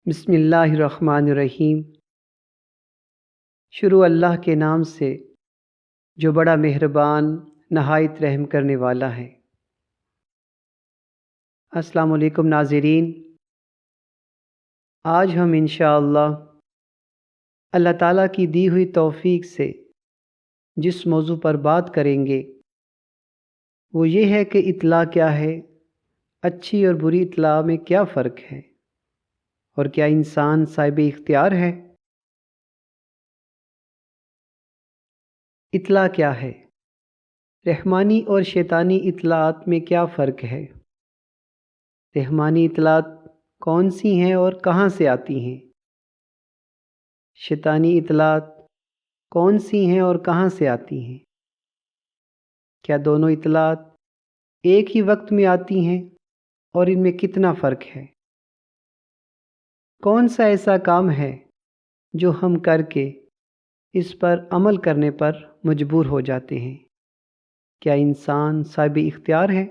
بسم اللہ الرحمن الرحیم۔ شروع اللہ کے نام سے جو بڑا مہربان نہایت رحم کرنے والا ہے۔ السلام علیکم ناظرین، آج ہم انشاءاللہ اللہ تعالیٰ کی دی ہوئی توفیق سے جس موضوع پر بات کریں گے وہ یہ ہے کہ اطلاع کیا ہے، اچھی اور بری اطلاع میں کیا فرق ہے، اور کیا انسان صاحب اختیار ہے؟ اطلاع کیا ہے؟ رحمانی اور شیطانی اطلاعات میں کیا فرق ہے؟ رحمانی اطلاعات کون سی ہیں اور کہاں سے آتی ہیں؟ شیطانی اطلاعات کون سی ہیں اور کہاں سے آتی ہیں؟ کیا دونوں اطلاعات ایک ہی وقت میں آتی ہیں اور ان میں کتنا فرق ہے؟ کون سا ایسا کام ہے جو ہم کر کے اس پر عمل کرنے پر مجبور ہو جاتے ہیں؟ کیا انسان صاحب اختیار ہے؟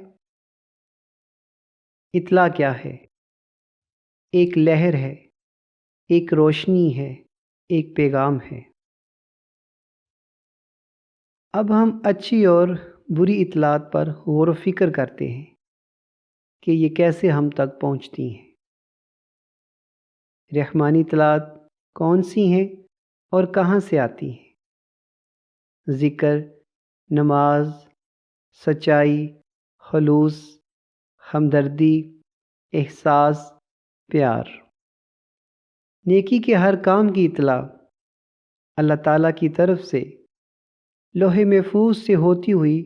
اطلاع کیا ہے؟ ایک لہر ہے، ایک روشنی ہے، ایک پیغام ہے۔ اب ہم اچھی اور بری اطلاعات پر غور و فکر کرتے ہیں کہ یہ کیسے ہم تک پہنچتی ہیں۔ رحمانی اطلاعات کون سی ہیں اور کہاں سے آتی ہیں؟ ذکر، نماز، سچائی، خلوص، ہمدردی، احساس، پیار۔ نیکی کے ہر کام کی اطلاع اللہ تعالیٰ کی طرف سے لوح محفوظ سے ہوتی ہوئی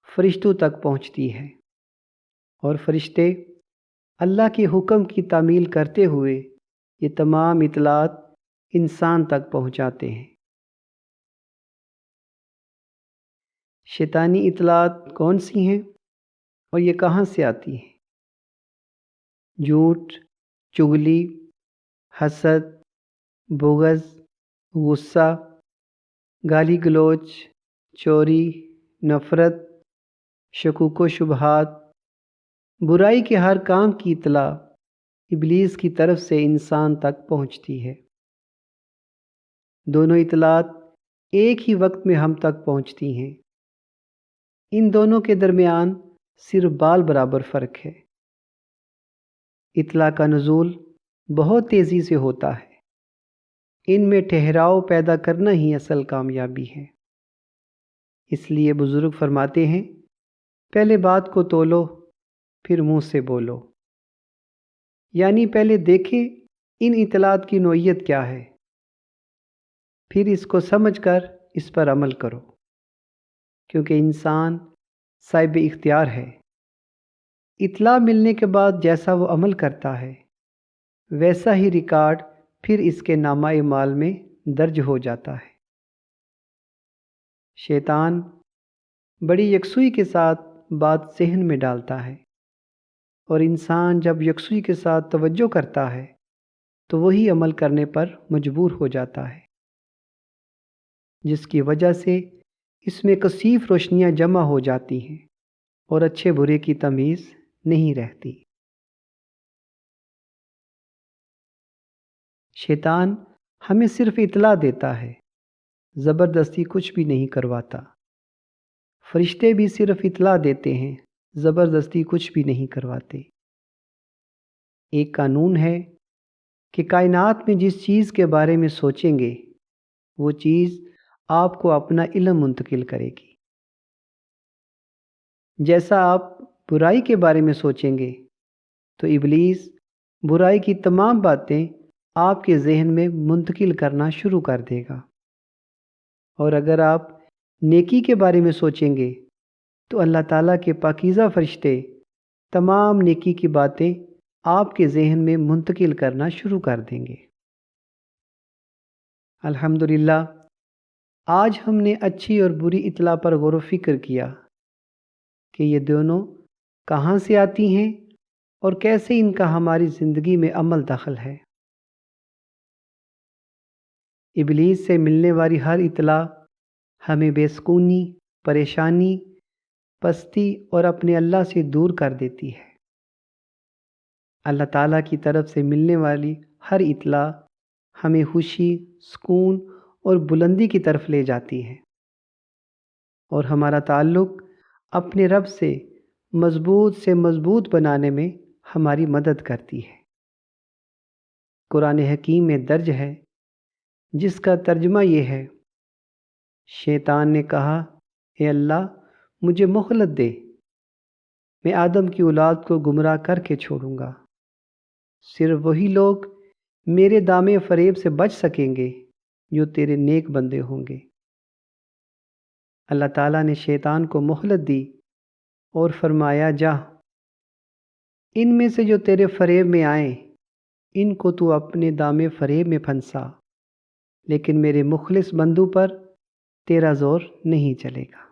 فرشتوں تک پہنچتی ہے، اور فرشتے اللہ کے حکم کی تعمیل کرتے ہوئے یہ تمام اطلاعات انسان تک پہنچاتے ہیں۔ شیطانی اطلاعات کون سی ہیں اور یہ کہاں سے آتی ہیں؟ جھوٹ، چغلی، حسد، بغض، غصہ، گالی گلوچ، چوری، نفرت، شکوک و شبہات، برائی کے ہر کام کی اطلاع ابلیس کی طرف سے انسان تک پہنچتی ہے۔ دونوں اطلاعات ایک ہی وقت میں ہم تک پہنچتی ہیں۔ ان دونوں کے درمیان صرف بال برابر فرق ہے۔ اطلاع کا نزول بہت تیزی سے ہوتا ہے۔ ان میں ٹھہراؤ پیدا کرنا ہی اصل کامیابی ہے۔ اس لیے بزرگ فرماتے ہیں، پہلے بات کو تولو پھر منہ سے بولو، یعنی پہلے دیکھیں ان اطلاعات کی نوعیت کیا ہے، پھر اس کو سمجھ کر اس پر عمل کرو، کیونکہ انسان صاحب اختیار ہے۔ اطلاع ملنے کے بعد جیسا وہ عمل کرتا ہے ویسا ہی ریکارڈ پھر اس کے نامہ اعمال میں درج ہو جاتا ہے۔ شیطان بڑی یکسوئی کے ساتھ بات ذہن میں ڈالتا ہے، اور انسان جب یکسوئی کے ساتھ توجہ کرتا ہے تو وہی عمل کرنے پر مجبور ہو جاتا ہے، جس کی وجہ سے اس میں کثیف روشنیاں جمع ہو جاتی ہیں اور اچھے برے کی تمیز نہیں رہتی۔ شیطان ہمیں صرف اطلاع دیتا ہے، زبردستی کچھ بھی نہیں کرواتا۔ فرشتے بھی صرف اطلاع دیتے ہیں، زبردستی کچھ بھی نہیں کرواتے۔ ایک قانون ہے کہ کائنات میں جس چیز کے بارے میں سوچیں گے وہ چیز آپ کو اپنا علم منتقل کرے گی۔ جیسا آپ برائی کے بارے میں سوچیں گے تو ابلیس برائی کی تمام باتیں آپ کے ذہن میں منتقل کرنا شروع کر دے گا، اور اگر آپ نیکی کے بارے میں سوچیں گے تو اللہ تعالیٰ کے پاکیزہ فرشتے تمام نیکی کی باتیں آپ کے ذہن میں منتقل کرنا شروع کر دیں گے۔ الحمدللہ، آج ہم نے اچھی اور بری اطلاع پر غور و فکر کیا کہ یہ دونوں کہاں سے آتی ہیں اور کیسے ان کا ہماری زندگی میں عمل دخل ہے۔ ابلیس سے ملنے والی ہر اطلاع ہمیں بے سکونی، پریشانی، پستی اور اپنے اللہ سے دور کر دیتی ہے۔ اللہ تعالیٰ کی طرف سے ملنے والی ہر اطلاع ہمیں خوشی، سکون اور بلندی کی طرف لے جاتی ہے، اور ہمارا تعلق اپنے رب سے مضبوط بنانے میں ہماری مدد کرتی ہے۔ قرآن حکیم میں درج ہے، جس کا ترجمہ یہ ہے: شیطان نے کہا، اے اللہ مجھے مہلت دے، میں آدم کی اولاد کو گمراہ کر کے چھوڑوں گا۔ صرف وہی لوگ میرے دامے فریب سے بچ سکیں گے جو تیرے نیک بندے ہوں گے۔ اللہ تعالیٰ نے شیطان کو مہلت دی اور فرمایا، جا، ان میں سے جو تیرے فریب میں آئیں ان کو تو اپنے دامے فریب میں پھنسا، لیکن میرے مخلص بندوں پر تیرا زور نہیں چلے گا۔